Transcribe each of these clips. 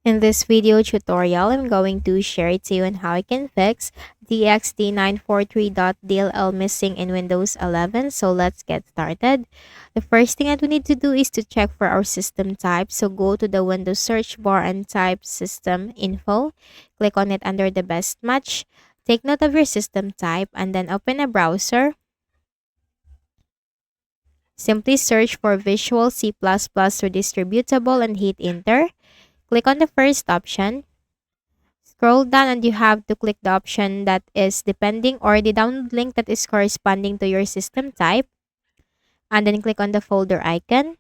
In this video tutorial, I'm going to share it to you on how I can fix DXD943.dll missing in Windows 11. So let's get started. The first thing that we need to do is to check for our system type. So go to the Windows search bar and type system info. Click on it under the best match. Take note of your system type and then open a browser. Simply search for Visual C++ or Distributable and hit enter. Click on the first option. Scroll down and you have to click the option that is depending or the download link that is corresponding to your system type. And then click on the folder icon.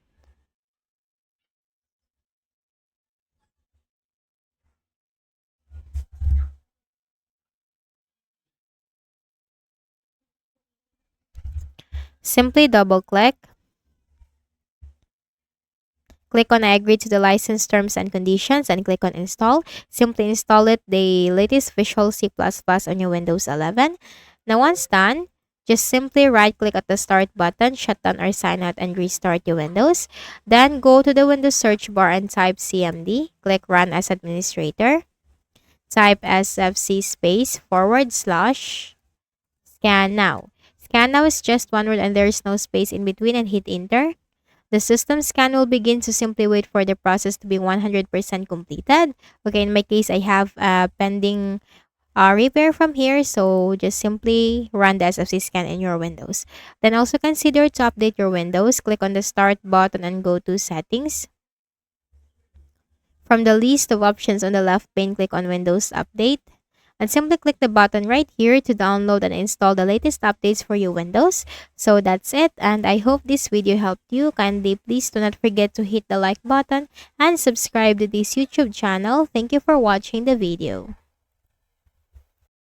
Simply double click. Click on I agree to the license terms and conditions and click on install. Simply install it, the latest Visual C++ on your Windows 11. Now once done, just simply right click at the start button, shut down or sign out and restart your Windows. Then go to the Windows search bar and type CMD. Click run as administrator. Type sfc space / scan now. Scan now is just one word and there is no space in between and hit enter. The system scan will begin, so simply wait for the process to be 100% completed. Okay, in my case, I have a pending repair from here, so just simply run the SFC scan in your Windows. Then also consider to update your Windows. Click on the start button and go to settings. From the list of options on the left pane, click on Windows Update. And simply click the button right here to download and install the latest updates for your Windows. So that's it, and I hope this video helped you. Kindly please do not forget to hit the like button and subscribe to this YouTube channel. Thank you for watching the video.